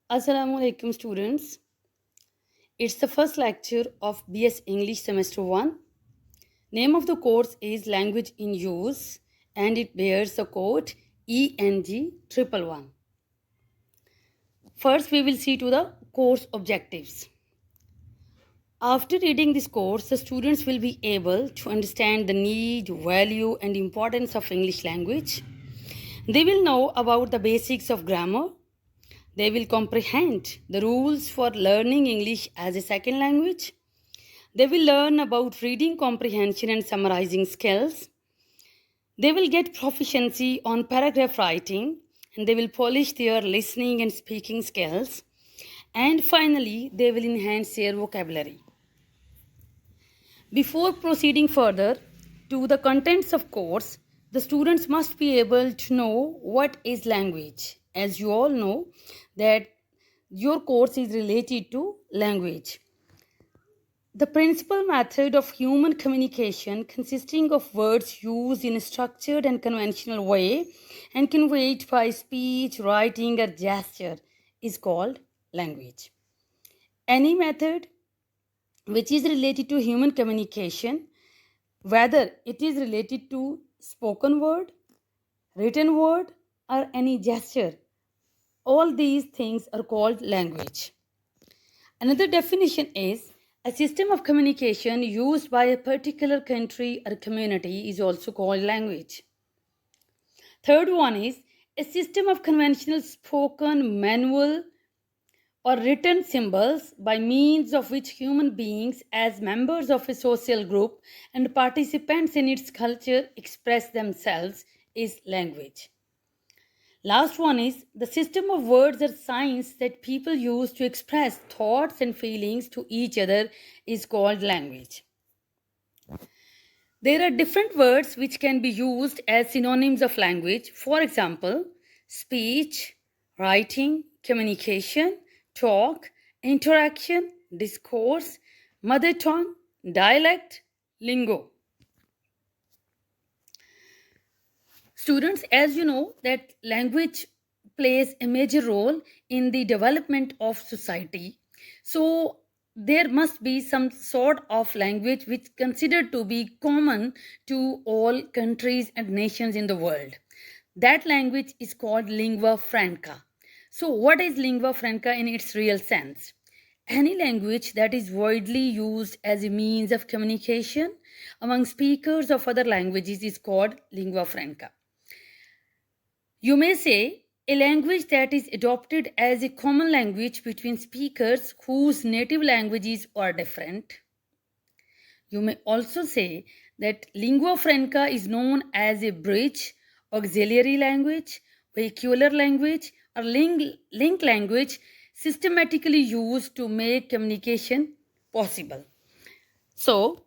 Assalamu alaikum students. It's the first lecture of BS English semester 1. Name of the course is Language in Use and it bears the code ENG 111. First we will see to the course objectives. After reading this course, the students will be able to understand the need, value and importance of English language. They will know about the basics of grammar. They will comprehend the rules for learning English as a second language. They will learn about reading comprehension and summarizing skills. They will get proficiency on paragraph writing and they will polish their listening and speaking skills. And finally, they will enhance their vocabulary. Before proceeding further to the contents of course, the students must be able to know what is language. As you all know that your course is related to language. The principal method of human communication consisting of words used in a structured and conventional way and conveyed by speech, writing or gesture is called language. Any method which is related to human communication, whether it is related to spoken word, written word or any gesture, all these things are called language. Another definition is a system of communication used by a particular country or community is also called language. Third one is a system of conventional spoken, manual or written symbols by means of which human beings as members of a social group and participants in its culture express themselves is language. Last one is the system of words or signs that people use to express thoughts and feelings to each other is called language. There are different words which can be used as synonyms of language. For example, speech, writing, communication, talk, interaction, discourse, mother tongue, dialect, lingo. Students, as you know that language plays a major role in the development of society. So there must be some sort of language which is considered to be common to all countries and nations in the world. That language is called lingua franca. So what is lingua franca in its real sense? Any language that is widely used as a means of communication among speakers of other languages is called lingua franca. You may say a language that is adopted as a common language between speakers whose native languages are different. You may also say that lingua franca is known as a bridge, auxiliary language, vehicular language, or link language systematically used to make communication possible. So,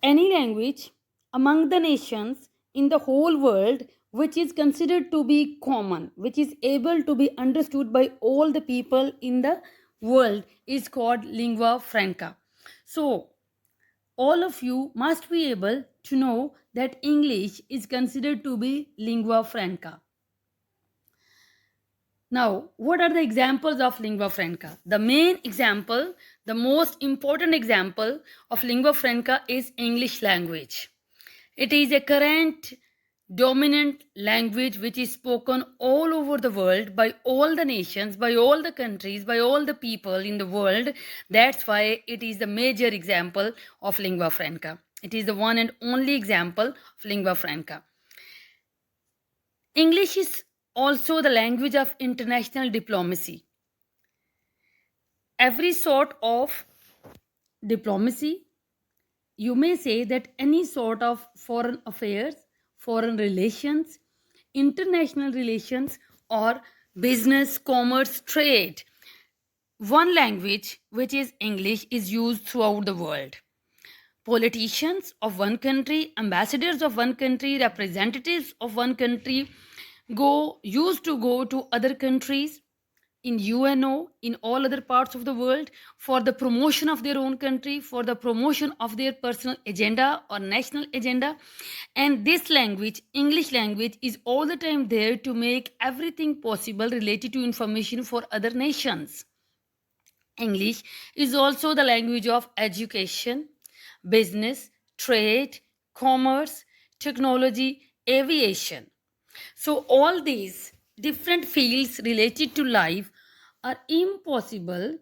any language among the nations in the whole world which is considered to be common, which is able to be understood by all the people in the world is called lingua franca. So, all of you must be able to know that English is considered to be lingua franca. Now, what are the examples of lingua franca? The main example, the most important example of lingua franca is English language. It is a current dominant language which is spoken all over the world by all the nations, by all the countries, by all the people in the world. That's why it is the major example of lingua franca. It is the one and only example of lingua franca. English is also the language of international diplomacy. Every sort of diplomacy, you may say that any sort of foreign affairs, foreign relations, international relations, or business, commerce, trade, one language, which is English, is used throughout the world. Politicians of one country, ambassadors of one country, representatives of one country used to go to other countries. in UNO, in all other parts of the world, for the promotion of their own country, for the promotion of their personal agenda or national agenda. And this language, English language, is all the time there to make everything possible related to information for other nations. English is also the language of education, business, trade, commerce, technology, aviation. So, all these different fields related to life are impossible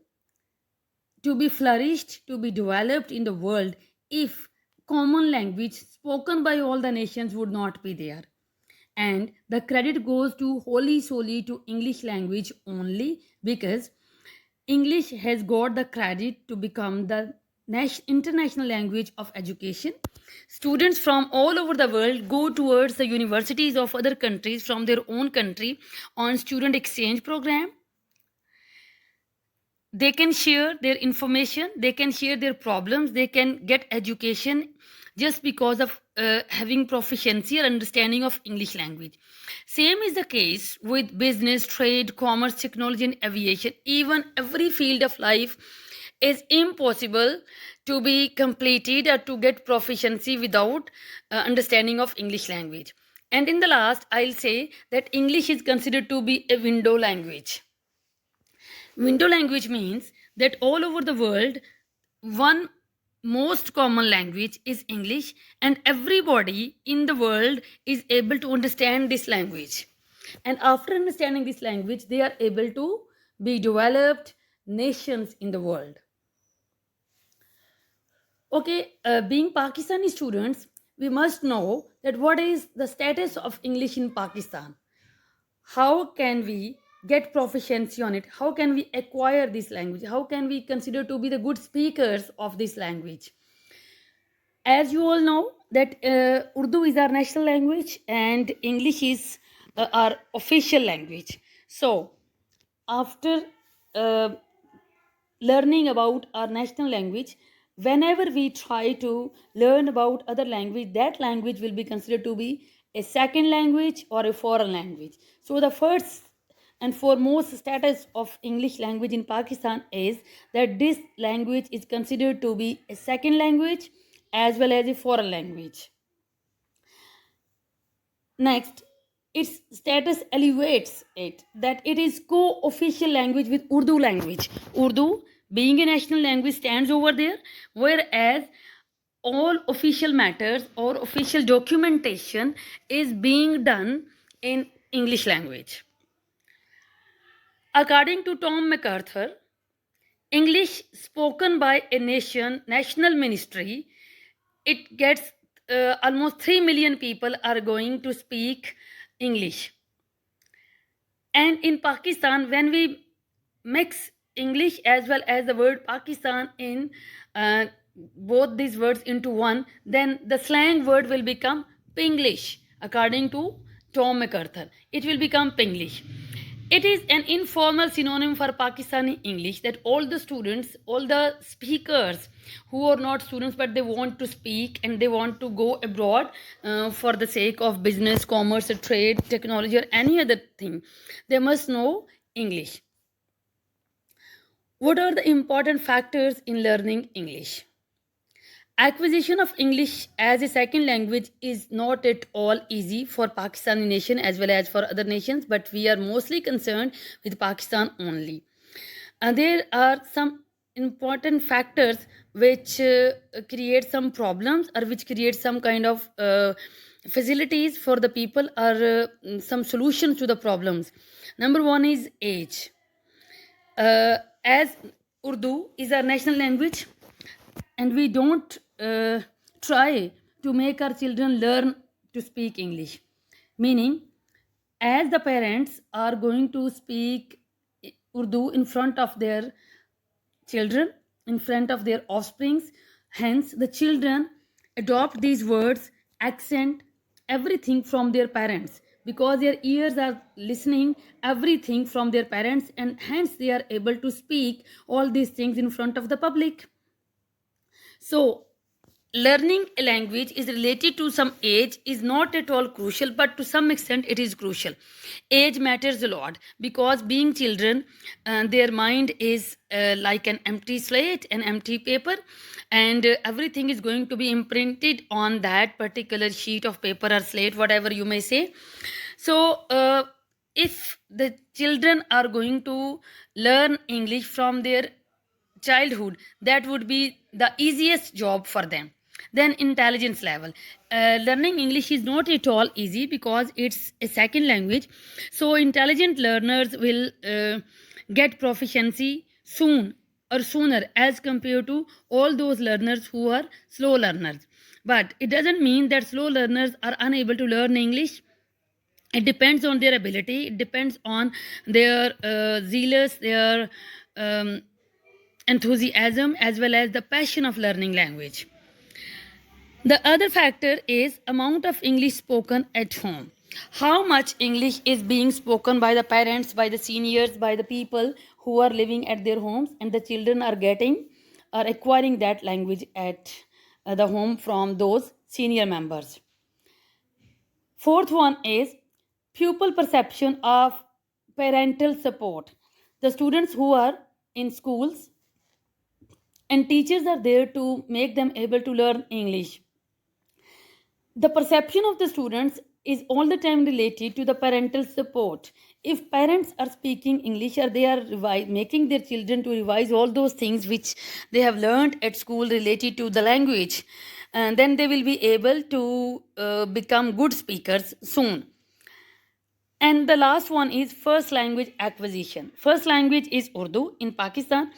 to be flourished, to be developed in the world if common language spoken by all the nations would not be there. And the credit goes to wholly solely to English language only, because English has got the credit to become the international language of education. Students from all over the world go towards the universities of other countries from their own country on student exchange program. They can share their information, they can share their problems, they can get education just because of having proficiency or understanding of English language. Same is the case with business, trade, commerce, technology, and aviation. Even every field of life is impossible to be completed or to get proficiency without understanding of English language. And in the last, I'll say that English is considered to be a window language. Window language means that all over the world, one most common language is English, and everybody in the world is able to understand this language. And after understanding this language, they are able to be developed nations in the world. Okay, being Pakistani students, we must know that what is the status of English in Pakistan. How can we get proficiency on it? How can we acquire this language? How can we consider to be the good speakers of this language? As you all know that Urdu is our national language and English is our official language. So after learning about our national language, whenever we try to learn about other language, that language will be considered to be a second language or a foreign language. So the first and foremost status of English language in Pakistan is that this language is considered to be a second language as well as a foreign language. Next, its status elevates it that it is co-official language with Urdu language. Urdu, being a national language, stands over there, whereas all official matters or official documentation is being done in English language. According to Tom MacArthur, English spoken by a national ministry, it gets almost 3 million people are going to speak English. And in Pakistan, when we mix English as well as the word Pakistan in both these words into one, then the slang word will become Pinglish. According to Tom MacArthur, it will become Pinglish. It is an informal synonym for Pakistani English that all the students, all the speakers who are not students but they want to speak and they want to go abroad for the sake of business, commerce, trade, technology, or any other thing, they must know English. What are the important factors in learning English? Acquisition of English as a second language is not at all easy for Pakistani nation as well as for other nations, but we are mostly concerned with Pakistan only. And there are some important factors which create some problems or which create some kind of facilities for the people or some solutions to the problems. Number one is age. As Urdu is our national language, and we don't try to make our children learn to speak English. Meaning, as the parents are going to speak Urdu in front of their children, in front of their offsprings, hence the children adopt these words, accent, everything from their parents, because their ears are listening everything from their parents, and hence they are able to speak all these things in front of the public. So learning a language is related to some age is not at all crucial, but to some extent it is crucial. Age matters a lot because being children, their mind is like an empty slate, an empty paper, and everything is going to be imprinted on that particular sheet of paper or slate, whatever you may say. So if the children are going to learn English from their childhood, that would be the easiest job for them. Then intelligence level, learning English is not at all easy because it's a second language. So intelligent learners will get proficiency soon or sooner as compared to all those learners who are slow learners. But it doesn't mean that slow learners are unable to learn English. It depends on their ability, it depends on their zealous, their um, enthusiasm, as well as the passion of learning language. The other factor is amount of English spoken at home. How much English is being spoken by the parents, by the seniors, by the people who are living at their homes, and the children are getting or acquiring that language at the home from those senior members. Fourth one is pupil perception of parental support. The students who are in schools and teachers are there to make them able to learn English. The perception of the students is all the time related to the parental support. If parents are speaking English or they are making their children to revise all those things which they have learned at school related to the language, and then they will be able to become good speakers soon. And the last one is first language acquisition. First language is Urdu in Pakistan.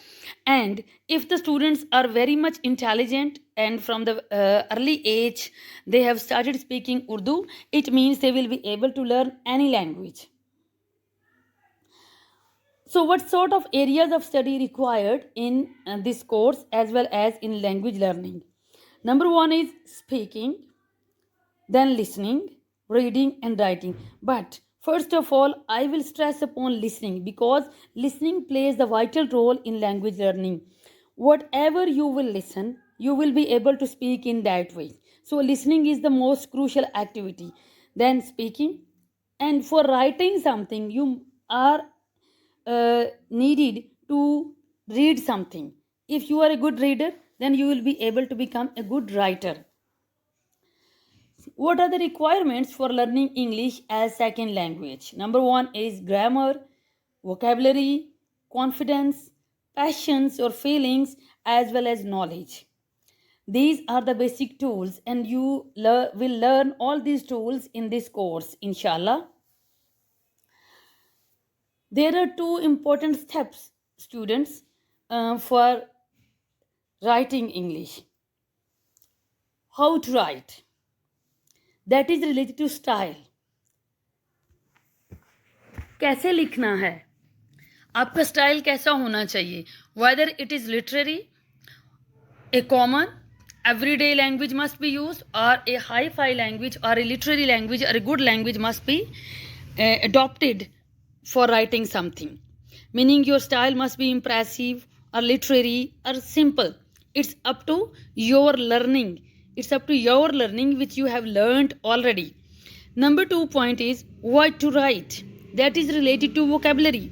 And if the students are very much intelligent and from the early age they have started speaking Urdu, it means they will be able to learn any language. So, what sort of areas of study required in this course as well as in language learning? Number one is speaking, then listening, reading, and writing. But first of all, I will stress upon listening because listening plays the vital role in language learning. Whatever you will listen, you will be able to speak in that way. So, listening is the most crucial activity. Then, speaking, and for writing something, you are needed to read something. If you are a good reader, then you will be able to become a good writer. What are the requirements for learning English as second language? Number one is grammar, vocabulary, confidence, passions or feelings, as well as knowledge. These are the basic tools, and you will learn all these tools in this course, inshallah. There are two important steps, students, for writing English. How to write? That is related to style. कैसे लिखना है, आपका style कैसा होना चाहिए, whether it is literary, a common everyday language must be used, or a hi-fi language or a literary language or a good language must be adopted for writing something. Meaning your style must be impressive or literary or simple. It's up to your learning. It's up to your learning which you have learned already. Number 2 point is what to write. That is related to vocabulary.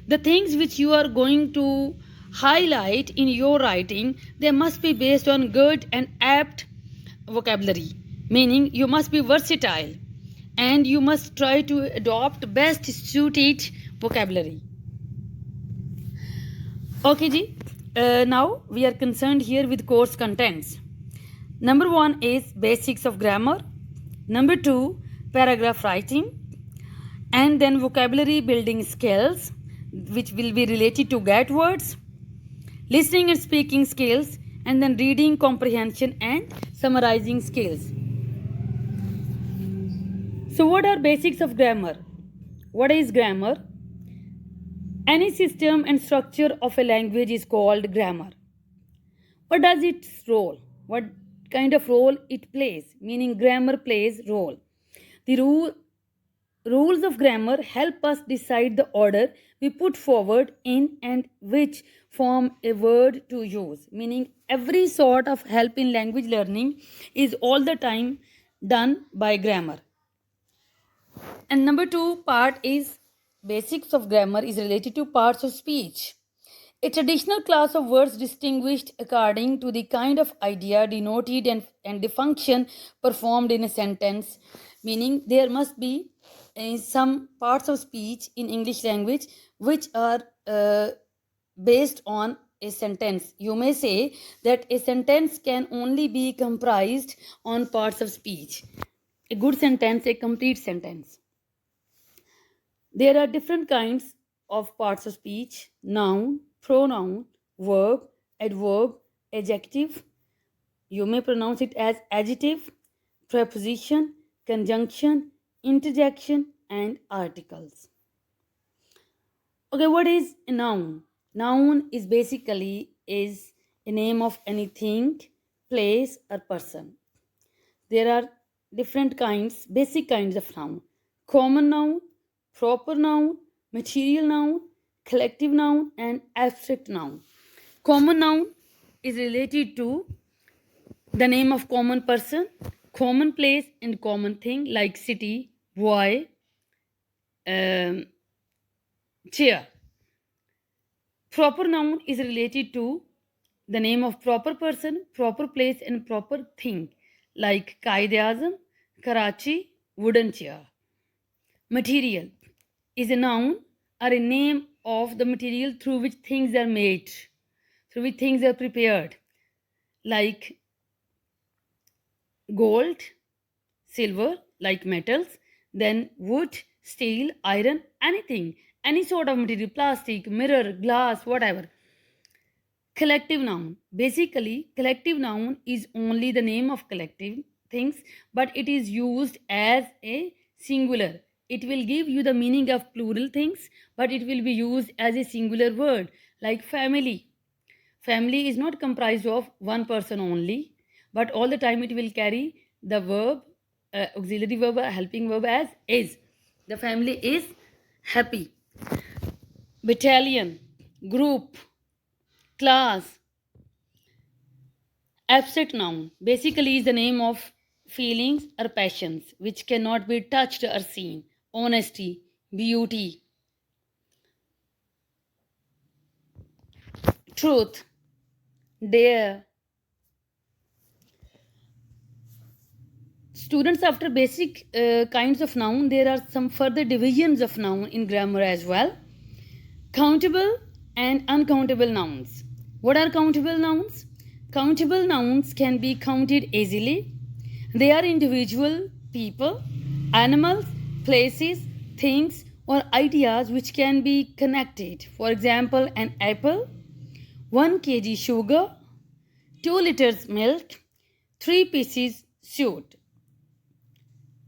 The things which you are going to highlight in your writing, they must be based on good and apt vocabulary. Meaning you must be versatile and you must try to adopt best suited vocabulary. Okay ji, now we are concerned here with course contents. Number 1 is basics of grammar. Number 2, paragraph writing. And then vocabulary building skills, which will be related to get words, listening and speaking skills, and then reading comprehension and summarizing skills. So what are basics of grammar? What is grammar? Any system and structure of a language is called grammar. What does its role? What kind of role it plays? Meaning grammar plays role. The rules of grammar help us decide the order we put forward in and which form a word to use. Meaning, every sort of help in language learning is all the time done by grammar. And number two part is basics of grammar is related to parts of speech. A traditional class of words distinguished according to the kind of idea denoted and the function performed in a sentence, meaning there must be some parts of speech in English language which are based on a sentence. You may say that a sentence can only be comprised on parts of speech. A good sentence, a complete sentence. There are different kinds of parts of speech: noun, pronoun, verb, adverb, adjective. You may pronounce it as adjective, preposition, conjunction, interjection, and articles. Okay, what is a noun? Noun is basically is a name of anything, place, or person. There are different kinds, basic kinds of noun: common noun, proper noun, material noun, collective noun, and abstract noun. Common noun is related to the name of common person, common place, and common thing like city, boy, um, chair. Proper noun is related to the name of proper person, proper place, and proper thing like Qaid-e-Azam, Karachi, wooden chair. Material is a noun or a name of the material through which things are made, through which things are prepared, like gold, silver, like metals, then wood, steel, iron, anything, any sort of material, plastic, mirror, glass, whatever. Collective noun. Basically, collective noun is only the name of collective things, but it is used as a singular. It will give you the meaning of plural things, but it will be used as a singular word, like family. Family is not comprised of one person only, but all the time it will carry the verb, auxiliary verb, helping verb as is. The family is happy. Battalion, group, class. Abstract noun basically is the name of feelings or passions which cannot be touched or seen. Honesty, beauty, truth, dare. Students, after basic kinds of noun, there are some further divisions of noun in grammar as well. Countable and uncountable nouns. What are countable nouns? Countable nouns can be counted easily. They are individual people, animals, places, things, or ideas which can be connected. For example, an apple, 1 kg sugar, 2 liters milk, 3 pieces suit.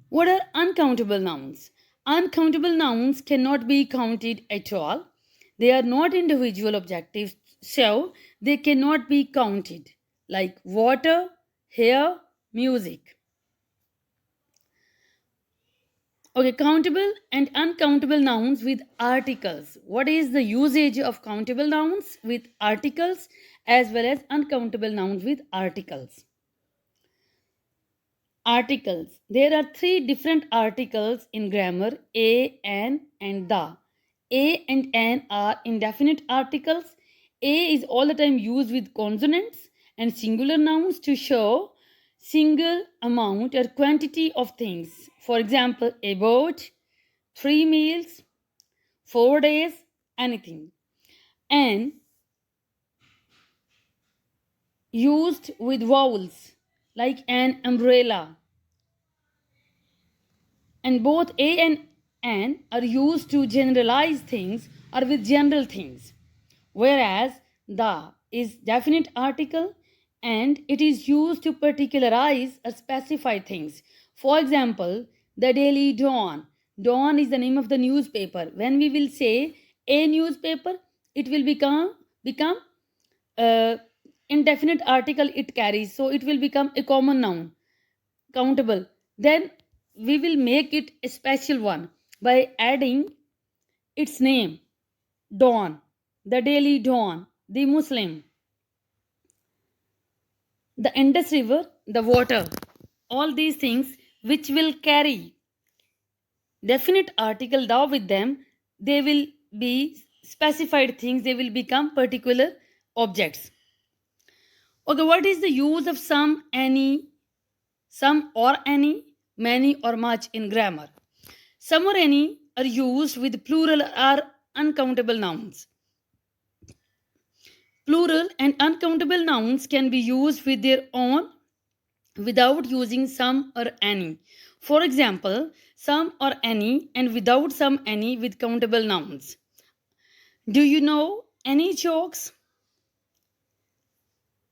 What are uncountable nouns? Uncountable nouns cannot be counted at all. They are not individual objectives, so they cannot be counted, like water, hair, music. Okay, countable and uncountable nouns with articles. What is the usage of countable nouns with articles as well as uncountable nouns with articles? Articles. There are three different articles in grammar: a, an, and the. A and an are indefinite articles. A is all the time used with consonants and singular nouns to show single amount or quantity of things. For example, a boat, 3 meals, 4 days, anything. And used with vowels like an umbrella. And both a and an are used to generalize things or with general things, whereas the is definite article and it is used to particularize or specify things. For example, the Daily Dawn. Dawn is the name of the newspaper. When we will say a newspaper, it will become uh, indefinite article it carries, so it will become a common noun, countable. Then we will make it a special one. by adding its name, dawn, the daily dawn, the Muslim, the Indus River, the water. All these things which will carry definite article thou with them, they will be specified things, they will become particular objects. Okay, what is the use of some, any, some or any, many or much in grammar? Some or any are used with plural or uncountable nouns. Plural and uncountable nouns can be used with their own without using some or any. For example, some or any and without some any with countable nouns. Do you know any jokes?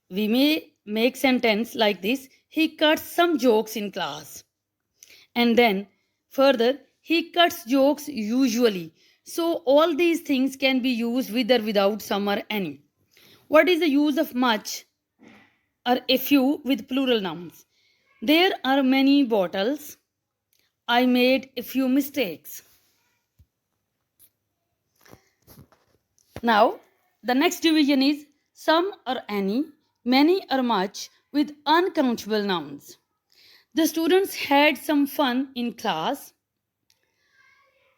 We may make sentence like this: he cuts some jokes in class. And then further, he cuts jokes usually. So all these things can be used with or without some or any. What is the use of much or a few with plural nouns? There are many bottles. I made a few mistakes. Now, the next division is some or any, many or much with uncountable nouns. The students had some fun in class.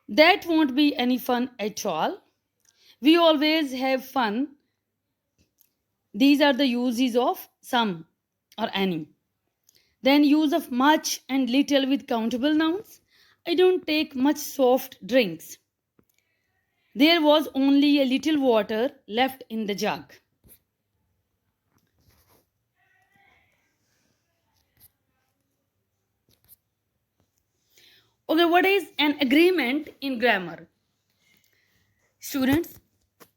That won't be any fun at all. We always have fun. These are the uses of some or any. Then use of much and little with countable nouns. I don't take much soft drinks. There was only a little water left in the jug. Okay, what is an agreement in grammar? Students,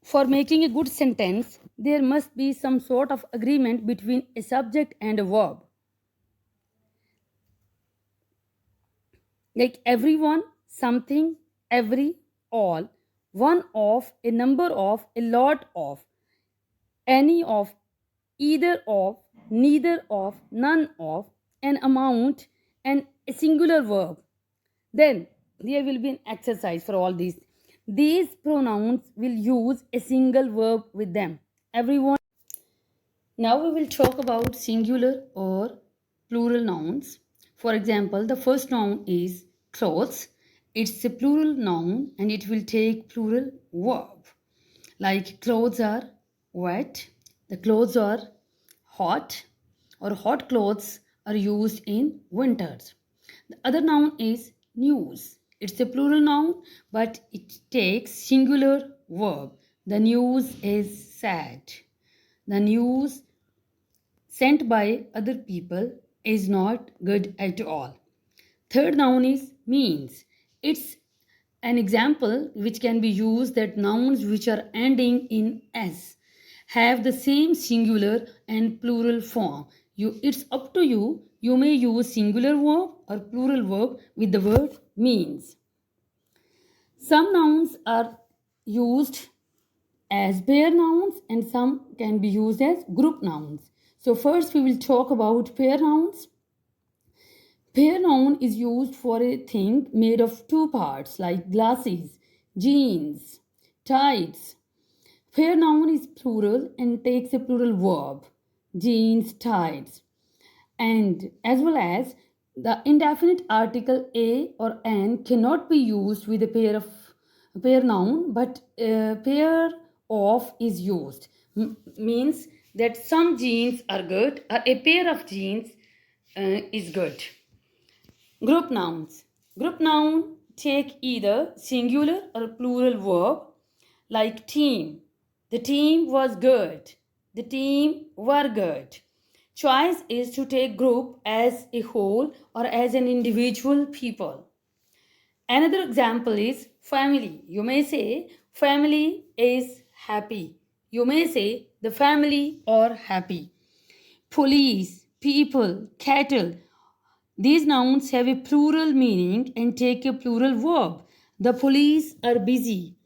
for making a good sentence, there must be some sort of agreement between a subject and a verb. Like everyone, something, every, all, one of, a number of, a lot of, any of, either of, neither of, none of, an amount, and a singular verb. Then there will be an exercise for all these. These pronouns will use a single verb with them. Everyone. Now we will talk about singular or plural nouns. For example, the first noun is clothes. It's a plural noun and it will take plural verb. Like clothes are wet, the clothes are hot, or hot clothes are used in winters. The other noun is news. It's a plural noun but it takes singular verb. The news is sad. The news sent by other people is not good at all. Third noun is means. It's an example which can be used that nouns which are ending in s have the same singular and plural form. It's up to you. You may use singular verb or plural verb with the word means. Some nouns are used as pair nouns and some can be used as group nouns. So first we will talk about pair nouns. Pair noun is used for a thing made of two parts like glasses, jeans, tights. Pair noun is plural and takes a plural verb, jeans, tights. And as well as the indefinite article a or an cannot be used with a pair noun, but a pair of is used. Means that some jeans are good, or a pair of jeans is good. Group nouns. Group noun take either singular or plural verb like team. The team was good. The team were good. Choice is to take group as a whole or as an individual people. Another example is family. You may say family is happy. You may say the family are happy. Police, people, cattle. These nouns have a plural meaning and take a plural verb. The police are busy.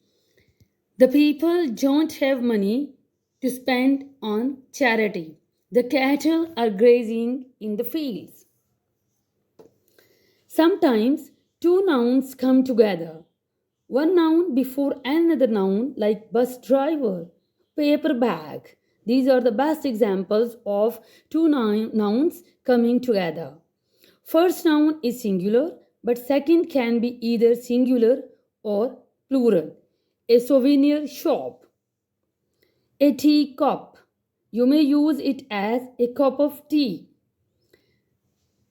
The people don't have money to spend on charity. The cattle are grazing in the fields. Sometimes Two nouns come together. One noun before another noun, like bus driver, paper bag. These are the best examples of two nouns coming together. First noun is singular, but second can be either singular or plural. A souvenir shop, a tea cup. You may use it as a cup of tea.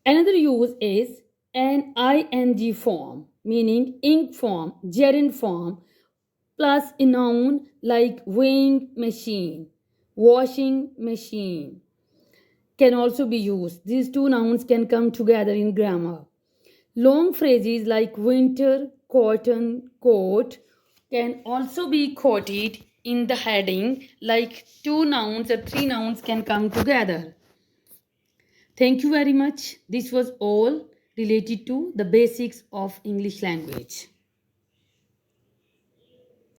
Another use is an ing form, meaning ink form, gerund form, plus a noun like weighing machine, washing machine can also be used. These two nouns can come together in grammar. Long phrases like winter, cotton, coat can also be quoted in the heading, like two nouns or three nouns can come together. Thank you very much. This was all related to the basics of English language.